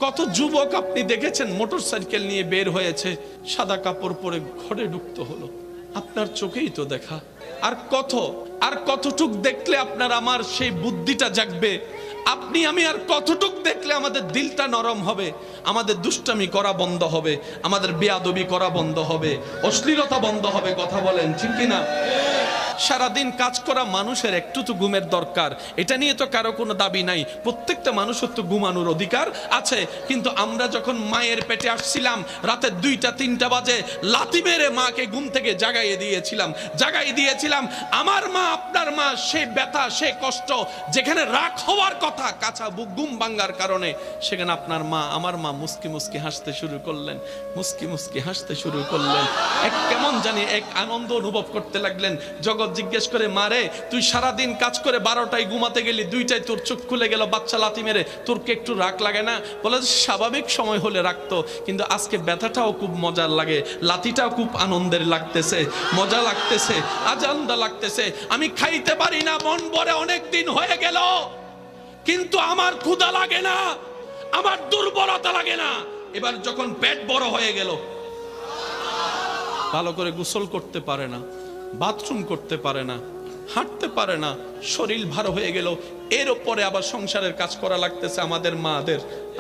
কত যুবক আপনি দেখেছেন মোটরসাইকেল নিয়ে বের হয়েছে, সাদা কাপড় পরে ঘরে ঢুকতে হলো, আপনার চোখেই তো দেখা। আর কতটুক দেখলে আপনার আমার সেই বুদ্ধিটা জাগবে, আপনি আমি আর কতটুক দেখলে আমাদের দিলটা নরম হবে, আমাদের দুষ্টামি করা বন্ধ হবে, আমাদের বেয়াদবি করা বন্ধ হবে, অশ্লীলতা বন্ধ হবে। কথা বলেন ঠিক কিনা? সারাদিন কাজ করা মানুষের একটু তো ঘুমের দরকার, এটা নিয়ে তো কারো কোনো দাবি নাই, প্রত্যেকটা মানুষের তো ঘুমানোর অধিকার আছে। কিন্তু আমরা যখন মায়ের পেটে আসছিলাম রাতে 2টা-3টা বাজে লাথি মেরে মাকে ঘুম থেকে জাগাইয়ে দিয়েছিলাম। আমার মা আপনার মা সেই ব্যথা সেই কষ্ট, যেখানে রাগ হওয়ার কথা কাঁচা বুক ঘুম ভাঙ্গার কারণে, সেখানে আপনার মা আমার মা মুস্কি মুস্কি হাসতে শুরু করলেন, এক কেমন জানি এক আনন্দ অনুভব করতে লাগলেন। জগৎ জিজ্ঞেস করে, মারে তুই সারাদিন কাজ করে 12টায় ঘুমাতে গেলি, 2টায় তোর চোখ খুলে গেল বাচ্চা লাথি মেরে, তোর কি একটু রাগ লাগে না? বলে স্বাভাবিক সময় হলে রাখতো, কিন্তু আজকে ব্যথাটাও খুব মজার লাগে, লাথিটাও খুব আনন্দের লাগতেছে, মজা লাগতেছে, আজান্দা লাগতেছে। আমি খাইতে পারি না, মন ভরে অনেক দিন হয়ে গেল, কিন্তু আমার ক্ষুধা লাগে না, আমার দুর্বলতা লাগে না। এবার যখন পেট বড় হয়ে গেল, ভালো করে গোসল করতে পারে না, বাথরুম করতে পারে না, হাঁটতে পারে না, শরীর ভার হয়ে গেল, এর উপরে আবার সংসারের কাজ করা লাগতেছে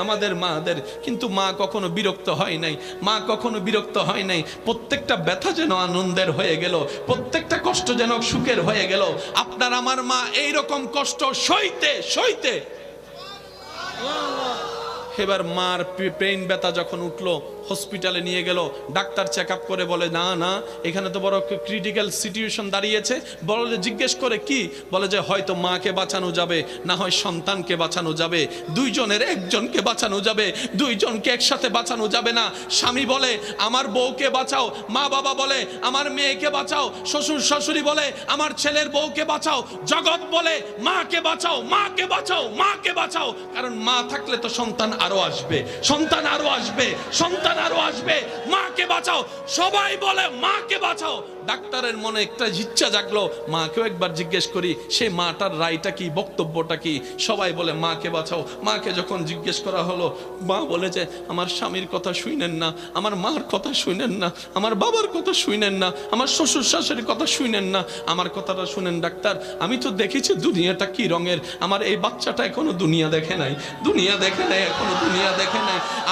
আমাদের মাদের। কিন্তু মা কখনো বিরক্ত হয় নাই, প্রত্যেকটা ব্যথা যেন আনন্দের হয়ে গেল, প্রত্যেকটা কষ্ট যেন সুখের হয়ে গেল। আপনার আমার মা এইরকম কষ্ট সইতে এবার মার পেইন ব্যথা যখন উঠলো, হসপিটালে নিয়ে গেল, ডাক্তার চেক আপ করে বলে না এখানে তো বড় ক্রিটিক্যাল সিচুয়েশন দাঁড়িয়েছে। বলে জিজ্ঞেস করে কি? বলে যে হয়তো মাকে বাঁচানো যাবে, না হয় সন্তানকে বাঁচানো যাবে, দুইজনের একজনকে বাঁচানো যাবে, দুইজনকে একসাথে বাঁচানো যাবে না। স্বামী বলে আমার বউকে বাঁচাও, মা বাবা বলে আমার মেয়েকে বাঁচাও, শ্বশুর শাশুড়ি বলে আমার ছেলের বউকে বাঁচাও, জগৎ বলে মাকে বাঁচাও। কারণ মা থাকলে তো সন্তান আরো আসবে, মাকে বাঁচাও। সবাই বলে মাকে বাঁচাও। ডাক্তারের মনে একটা ইচ্ছা জাগলো, মাকেও একবার জিজ্ঞেস করি সে মাটার রায়টা কি, বক্তব্যটা কি। সবাই বলে মাকে বাঁচাও। মাকে যখন জিজ্ঞেস করা হলো, মা বলে যে আমার স্বামীর কথা শুনেন না, আমার মার কথা শুনেন না, আমার বাবার কথা শুনেন না, আমার শ্বশুর শাশুড়ির কথা শুনেন না, আমার কথাটা শুনেন ডাক্তার। আমি তো দেখেছি দুনিয়াটা কি রঙের, আমার এই বাচ্চাটা এখনো দুনিয়া দেখে নাই।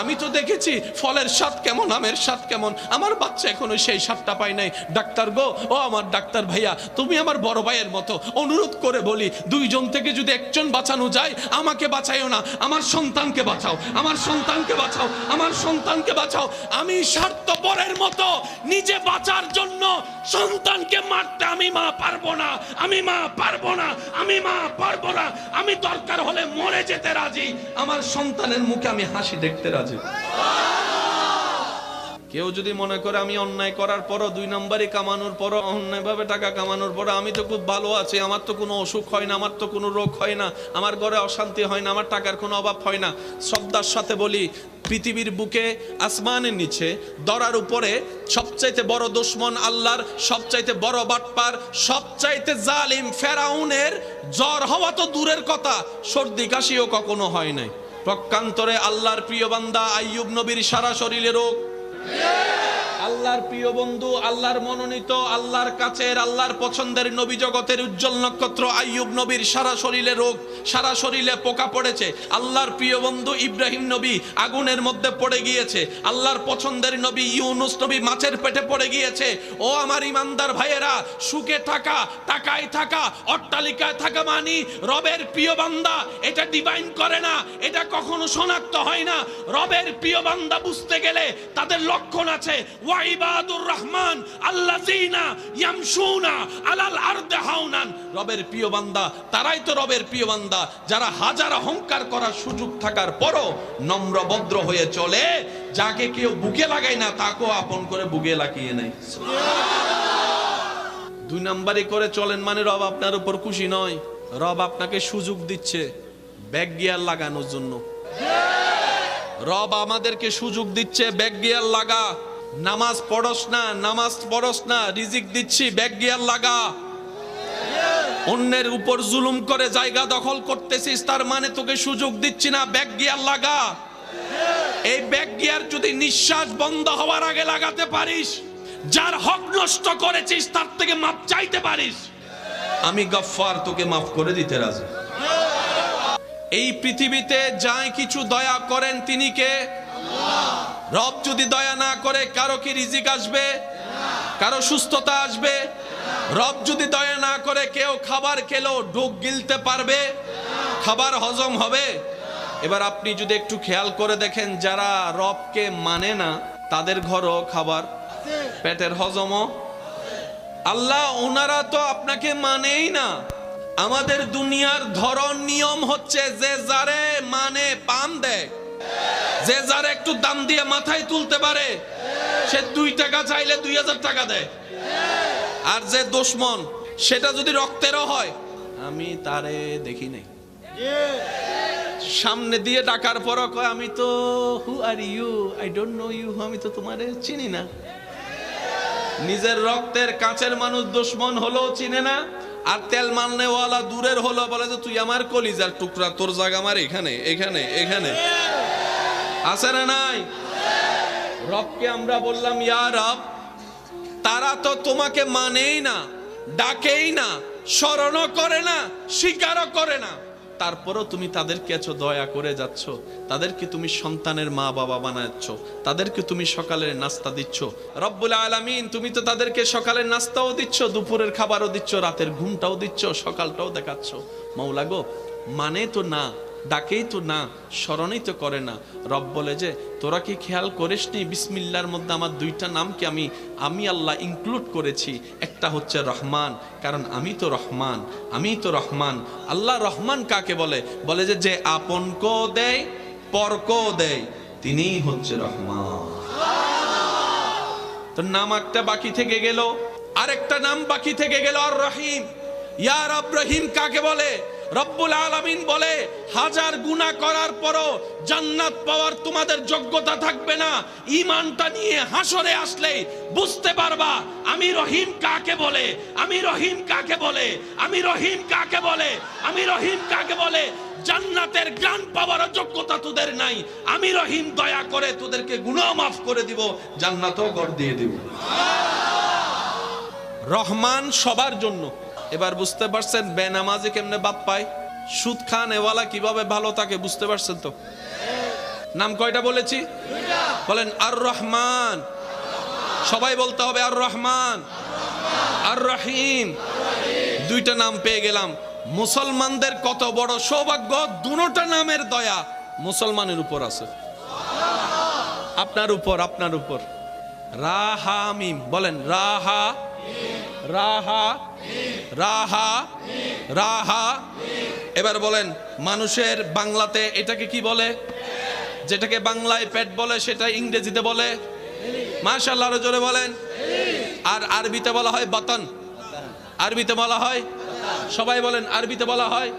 আমি তো দেখেছি ফলের স্বাদ কেমন, আমের স্বাদ কেমন, আমার বাচ্চা এখনো সেই স্বাদটা পায় নাই। ডাক্তার গো, ও আমার ডাক্তার ভাইয়া, তুমি আমার বড় ভাইয়ের মতো, অনুরোধ করে বলি, দুইজন থেকে যদি একজন বাঁচানো যায়, আমাকে বাঁচাইও না, আমার সন্তানকে বাঁচাও। আমি স্বার্থপরের মতো নিজে বাঁচার জন্য সন্তানকে মারতে আমি পারবো না। আমি দরকার হলে মরে যেতে রাজি, আমার সন্তানের মুখে আমি হাসি দেখতে রাজি। কেউ যদি মনে করে আমি অন্যায় করার পরও, 2 নম্বরই কামানোর পরও, অন্যায়ভাবে টাকা কামানোর পরও আমি তো খুব ভালো আছি, আমার তো কোনো অসুখ হয় না, আমার তো কোনো রোগ হয় না, আমার ঘরে অশান্তি হয় না, আমার টাকার কোনো অভাব হয় না, শ্রদ্ধার সাথে বলি, পৃথিবীর বুকে আসমানের নিচে দরার উপরে সবচাইতে বড় দুশমন আল্লাহর, সবচাইতে বড় বাটপার, সবচাইতে জালিম ফেরাউনের জ্বর হওয়া তো দূরের কথা, সর্দি কাশিও কখনো হয় নাই। প্রকান্তরে আল্লাহর প্রিয় বান্দা আইয়ুব নবীর সারা শরীরে রোগ। আল্লাহর প্রিয় বন্ধু, আল্লাহর মনোনীত, আল্লাহর কাছের, আল্লাহর পছন্দের নবী, জগতের উজ্জ্বল নক্ষত্র আইয়ুব নবীর সারা শরীরে রোগ, সারা শরীরে পোকা পড়েছে। আল্লাহর প্রিয় বন্ধু ইব্রাহিম নবী আগুনের মধ্যে পড়ে গিয়েছে। আল্লাহর পছন্দের নবী ইউনুস নবী মাছের পেটে পড়ে গিয়েছে। ও আমার ইমানদার ভাইয়েরা, সুখে থাকা, টাকায় থাকা, অট্টালিকায় থাকা মানি রবের প্রিয় বান্দা, এটা ডিভাইন করে না, এটা কখনো শনাক্ত হয় না। রবের প্রিয় বান্দা বুঝতে গেলে তাদের লক্ষণ আছে। ওয়াইবাদুর রহমান আল্লাযিনা ইয়ামশুনা আলাল আরদি হাওনান। রবের প্রিয় বান্দা তারাই তো রবের প্রিয় বান্দা, যারা হাজার অহংকার করার সুযোগ থাকার পরও নম্র ভদ্র হয়ে চলে, যাকে কেউ বুকে লাগায় না তাকেও আপন করে বুকে লাগিয়ে নেয়। 2 নম্বরই করে চলেন মানে রব আপনার উপর খুশি নয়, রব আপনাকে সুযোগ দিচ্ছে ব্যাক গিয়ার লাগানোর জন্য। রব আমাদেরকে সুযোগ দিচ্ছে ব্যাক গিয়ার লাগা। নামাজ পড়স না, রিজিক দিচ্ছি ব্যাক গিয়ার লাগা। অন্যের উপর জুলুম করে জায়গা দখল করতেছিস, তার মানে তোকে সুযোগ দিচ্ছি না, ব্যাক গিয়ার লাগা। এই ব্যাক গিয়ার যদি নিঃশ্বাস বন্ধ হওয়ার আগে লাগাতে পারিস, যার হক নষ্ট করেছিস তার থেকে মাপ চাইতে পারিস, আমি গফফার তোকে মাফ করে দিতে রাজি। এই পৃথিবীতে যাই কিছু দয়া করেন তিনি কে? রব যদি দয়া না করে কারো কি রিজিক আসবে? কারো সুস্থতা আসবে? রব যদি দয়া না করে কেউ খাবার খেলো ঢোক গিলতে পারবে? খাবার হজম হবে? এবার আপনি যদি একটু খেয়াল করে দেখেন, যারা রবকে মানে না তাদের ঘরও খাবার, পেটের হজমও। আল্লাহ ওনারা তো আপনাকে মানেই না। আমাদের দুনিয়ার ধরন নিয়ম হচ্ছে যে যারে মানে পাম দেয়, যে যারে একটু দাম দিয়ে মাথায় তুলতে পারে সে 2 টাকা চাইলে 2000 টাকা দেয়। আর যে দুশমন সেটা যদি রক্তেরও হয়, আমি তারে দেখি নাই, সামনে দিয়ে ডাকার পরও কয় আমি তো who are you, I don't know you, আমি তো তোমারে চিনি না। নিজের রক্তের কাছের মানুষ দুশমন হলো চিনে না, আর তেল মাননেওয়ালা দূরের হলো বলে যে তুই আমার কলিজার টুকরা, তোর জায়গা আমার এখানে এখানে এখানে। আছে না নাই? রবকে আমরা বললাম ইয়া রব, তারা তো তোমাকে মানেই না, ডাকেই না, স্মরণও করে না, স্বীকারও করে না, তারপরও তুমি তাদেরকে এত দয়া করে যাচ্ছ, তাদেরকে তুমি সন্তানের মা বাবা বানাচ্ছ, তাদেরকে তুমি সকালের নাস্তা দিচ্ছ। রব্বুল আলামিন, তুমি তো তাদেরকে সকালের নাস্তাও দিচ্ছ, দুপুরের খাবারও দিচ্ছ, রাতের ঘুমটাও দিচ্ছ, সকালটাও দেখাচ্ছ। মাওলা গো, মানে তো না, ডাকেই তো না, স্মরণই তো করে না। রব বলে যে তোরা কি খেয়াল করিসনি বিসমিল্লাহর মধ্যে আমার 2টা নামকে আমি আল্লাহ ইনক্লুড করেছি। একটা হচ্ছে রহমান, কারণ আমি তো রহমান, আমি তো রহমান। আল্লাহ রহমান কাকে বলে? বলে যে যে আপনকেও দেয় পরকেও দেয়, তিনিই হচ্ছে রহমান। তো নাম একটা বাকি থেকে গেল, আরেকটা নাম বাকি থেকে গেল আর রহিম। ইয়া রব, রহিম কাকে বলে? রব্বুল আলামিন বলে 1000 গুনাহ করার পরও জান্নাত পাওয়ার তোমাদের যোগ্যতা থাকবে না, ঈমানটা নিয়ে হাসরে আসলে বুঝতে পারবা আমি রহিম কাকে বলে, আমি রহিম কাকে বলে, আমি রহিম কাকে বলে, আমি রহিম কাকে বলে। জান্নাতের জ্ঞান পাওয়ার যোগ্যতা তোদের নাই, আমি রহিম দয়া করে তোদেরকে গুনাহ মাফ করে দিব, জান্নাতও গড় দিয়ে দিব। রহমান সবার জন্য। এবার বুঝতে পারছেন বেনামাজি কেমনে বাপ পায়, সুদ খান এওয়ালা কিভাবে ভালো থাকে, বুঝতে পারছেন তো? নাম কয়টা বলেছি? বলেন আর রহমান, সবাই বলতে হবে আর রহমান, আর রহিম। 2টা নাম পেয়ে গেলাম। মুসলমানদের কত বড় সৌভাগ্য, দুটো নামের দয়া মুসলমানের উপর আছে, আপনার উপর, আপনার উপর। রাহামিম, বলেন রাহা, রাহা, রাহা, রাহা। এবার বলেন মানুষের বাংলাতে এটাকে কি বলে? যেটাকে বাংলায় পেট বলে সেটা ইংরেজিতে বলে মাশাআল্লাহ, আরো জোরে বলেন। আর আরবিতে বলা হয় বাতন, আরবিতে বলা হয়, সবাই বলেন আরবিতে বলা হয়।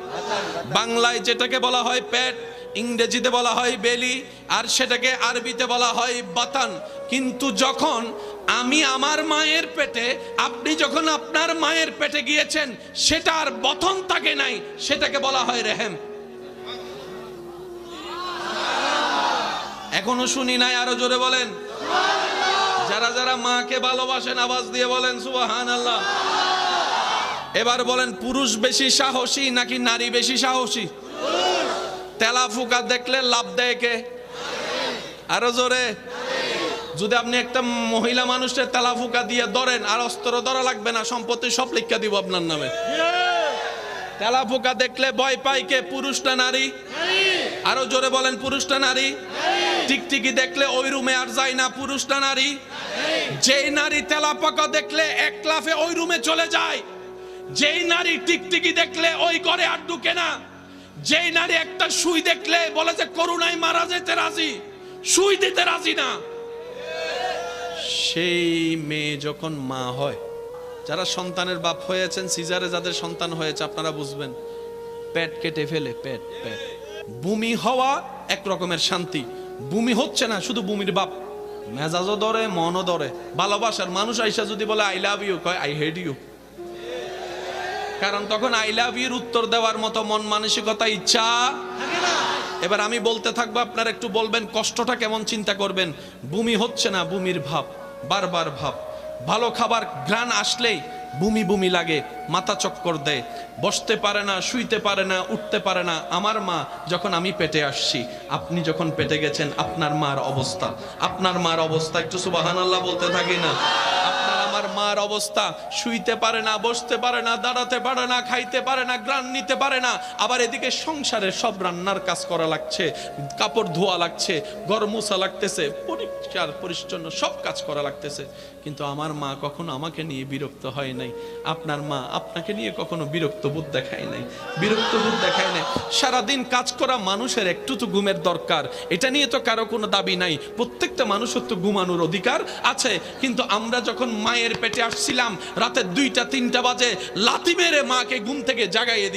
বাংলায় যেটাকে বলা হয় পেট, ইংরেজিতে বলা হয় বেলি, আর সেটাকে আরবিতে বলা হয় বাতন। কিন্তু যখন আমি আমার মায়ের পেটে, আপনি যখন আপনার মায়ের পেটে গিয়েছেন, সেটা আর বতন থাকে নাই, সেটাকে বলা হয় রেহেম। এখনো শুনি নাই, আরো জোরে বলেন। যারা যারা মাকে ভালোবাসেন আওয়াজ দিয়ে বলেন সুবহানাল্লাহ। এবার বলেন পুরুষ বেশি সাহসী নাকি নারী বেশি সাহসী? তেলাফুকা দেখলে লাভ দেয় কে? আরো জোরে। যদি আপনি একটা মহিলা মানুষের তেলাফুকা দিয়ে ধরেন, আর অস্ত্র ধরা লাগবে না, সম্পত্তি সব লিখা দিব আপনার নামে। তেলাফুকা দেখলে ভয় পায় কে, পুরুষ না নারী? আরো জোরে বলেন পুরুষ না নারী? টিকটিকি দেখলে ওই রুমে আর যায় না, পুরুষ না নারী? যেই নারী তেলাফুকা দেখলে এক লাফে ওই রুমে চলে যায়, যেই নারী টিকটিকি দেখলে ওই ঘরে আর ঢুকে না, যেই নারী একটা সুই দেখলে বলে যে করুণায় মারা যেতে রাজি, সুই দিতে রাজি না, সেই মেয়ে যখন মা হয়, যারা সন্তানের বাপ হয়েছেন, সিজারে যাদের সন্তান হয়েছে আপনারা বুঝবেন, পেট কেটে ফেলে, পেট পেট বমি হওয়া এক রকমের শান্তি। বমি হচ্ছে না, শুধু বমির বাপ, মেজাজও ধরে, মনও ধরে। ভালোবাসার মানুষ আইসা যদি বলে আই লাভ ইউ, কয় আই হেট ইউ। কারণ তখন আই লাভ ইউর উত্তর দেওয়ার মতো মন মানসিকতা, ইচ্ছা থাকে না। এবার আমি বলতে থাকবো, আপনারা একটু বলবেন কষ্টটা কেমন, চিন্তা করবেন। বমি হচ্ছে না, বমির ভাব, বারবার ভাব। ভালো খাবার ঘ্রাণ আসলেই বমি বমি লাগে, মাথা চক্কর দেয়, বসতে পারে না, শুইতে পারে না, উঠতে পারে না। আমার মা যখন আমি পেটে আসছি, আপনি যখন পেটে গেছেন, আপনার মার অবস্থা, আপনার মার অবস্থা, একটু সুবহানাল্লাহ বলতে থাকি না। আপনার আমার মার অবস্থা, শুইতে পারে না, বসতে পারে না, দাঁড়াতে পারে না, খাইতে পারে না, ঘ্রাণ নিতে পারে না। আবার এদিকে সংসারের সব রান্নার কাজ করা লাগছে, কাপড় ধোয়া লাগছে, ঘর মোছা লাগতেছে, পরিষ্কার পরিচ্ছন্ন সব কাজ করা লাগতেছে। কিন্তু আমার মা কখনো আমাকে নিয়ে বিরক্ত হয় নাই। আপনার মা আপনাকে নিয়ে কখনো বিরক্ত বোধ দেখায় নাই, বিরক্ত বোধ দেখায় নাই। সারাদিন কাজ করা মানুষের একটু তো ঘুমের দরকার, এটা নিয়ে তো কারো কোনো দাবি নাই। প্রত্যেকটা মানুষের তো ঘুমানোর অধিকার আছে। কিন্তু আমরা যখন মায়ের পেটে আসছিলাম, রাতে 2টা-3টা বাজে লাথি মেরে মাকে ঘুম থেকে জাগাইয়ে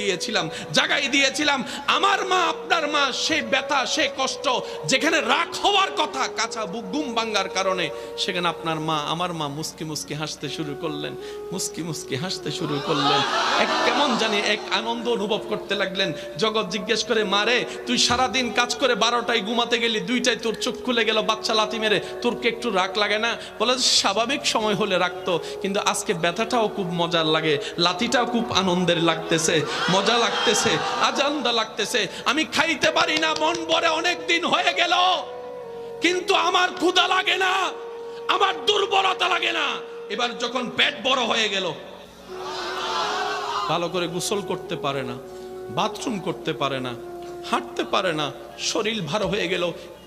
দিয়েছিলাম। আমার মা, আপনার মা, সেই ব্যথা, সেই কষ্ট, যেখানে রাগ হওয়ার কথা, কাঁচা বুক ঘুম ভাঙ্গার কারণে, সেখানে আপনার মা, আমার মা মুস্কি মুস্কি হাসতে শুরু করলেন, মুস্কি মুস্কি হাসতে শুরু করলেন। এক কেমন জানি এক আনন্দ অনুভব করতে লাগলেন। জগৎ জিজ্ঞেস করে, মারে তুই সারাদিন কাজ করে 12টায় ঘুমাতে গেলি, 2টায় তোর চোখ খুলে গেল বাচ্চা লাথি মেরে, তোর কি একটু রাগ লাগে না? বলে স্বাভাবিক সময় হলে রাখতো, কিন্তু আজকে ব্যথাটাও খুব মজার লাগে, লাথিটাও খুব আনন্দের লাগতেছে, মজা লাগতেছে, আজান্দা লাগতেছে। আমি খাইতে পারি না, মন ভরে অনেক দিন হয়ে গেল, কিন্তু আমার ক্ষুধা লাগে না, আমার দুর্বলতা লাগে না। এবার যখন পেট বড় হয়ে গেল, ভালো করে গোসল করতে পারে না, বাথরুম করতে পারে না, হাঁটতে পারে না, শরীর ভার হয়ে গেল।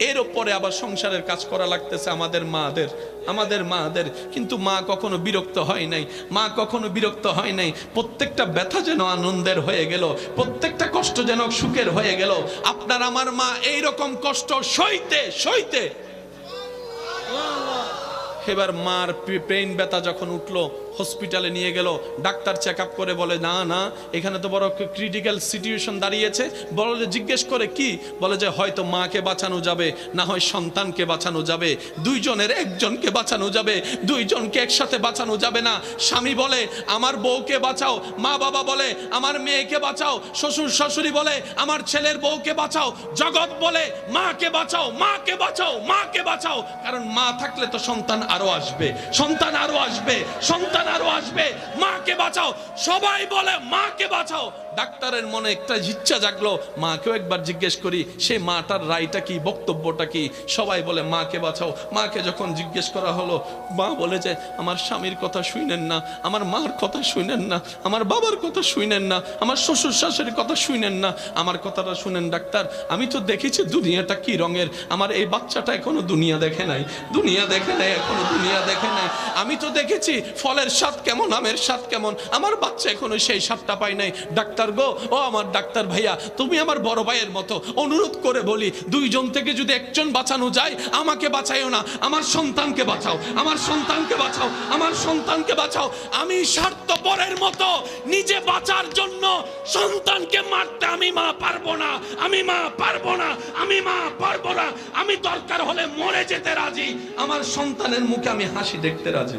এর উপরে আবার সংসারের কাজ করা লাগতেছে আমাদের মাদের। কিন্তু মা কখনো বিরক্ত হয় নাই, মা কখনো বিরক্ত হয় নাই। প্রত্যেকটা ব্যথা যেন আনন্দের হয়ে গেল, প্রত্যেকটা কষ্ট যেন সুখের হয়ে গেল। আপনার আমার মা এইরকম কষ্ট সইতে সইতে, এবার মার পেইন ব্যথা যখন উঠলো, হসপিটালে নিয়ে গেল। ডাক্তার চেক আপ করে বলে, না না, এখানে তো বড় ক্রিটিক্যাল সিচুয়েশন দাঁড়িয়েছে। বলে, জিজ্ঞেস করে কি? বলে যে হয়তো মাকে বাঁচানো যাবে, না হয় সন্তানকে বাঁচানো যাবে, দুইজনের একজনকে বাঁচানো যাবে, দুইজনকে একসাথে বাঁচানো যাবে না। স্বামী বলে আমার বউকে বাঁচাও, মা বাবা বলে আমার মেয়েকে বাঁচাও, শ্বশুর শাশুড়ি বলে আমার ছেলের বউকে বাঁচাও, জগৎ বলে মাকে বাঁচাও, মাকে বাঁচাও, মাকে বাঁচাও। কারণ মা থাকলে তো সন্তান আরো আসবে, সন্তান আরো আসবে, সন্তান আরো আসবে, মাকে বাঁচাও। সবাই বলে মাকে বাঁচাও। ডাক্তারের মনে একটা ইচ্ছা জাগলো, মাকেও একবার জিজ্ঞেস করি, সে মাটার রায়টা কি, বক্তব্যটা কি। সবাই বলে মাকে বাঁচাও। মাকে যখন জিজ্ঞেস করা হলো, মা বলে যে আমার স্বামীর কথা শুনেন না, আমার মার কথা শুনেন না, আমার বাবার কথা শুনেন না, আমার শ্বশুর শাশুড়ির কথা শুনেন না, আমার কথাটা শুনেন ডাক্তার। আমি তো দেখেছি দুনিয়াটা কি রঙের, আমার এই বাচ্চাটা এখনো দুনিয়া দেখে নাই, দুনিয়া দেখে নাই, এখনো দুনিয়া দেখে নাই। আমি তো দেখেছি ফলের স্বাদ কেমন, আমের স্বাদ কেমন, আমার বাচ্চা এখনো সেই স্বাদটা পাই নাই। ডাক্তার গো, ও আমার ডাক্তার ভাইয়া, তুমি আমার বড় ভাইয়ের মতো, অনুরোধ করে বলি, দুইজন থেকে যদি একজন বাঁচানো যায়, আমাকে বাঁচাইও না, আমার সন্তানকে বাঁচাও, আমার সন্তানকে বাঁচাও, আমার সন্তানকে বাঁচাও। আমি স্বার্থপরের মতো নিজে বাঁচার জন্য সন্তানকে মারতে আমি মা পারবো না, আমি মা পারবো না, আমি মা পারবো না। আমি দরকার হলে মরে যেতে রাজি, আমার সন্তানের মুখে আমি হাসি দেখতে রাজি।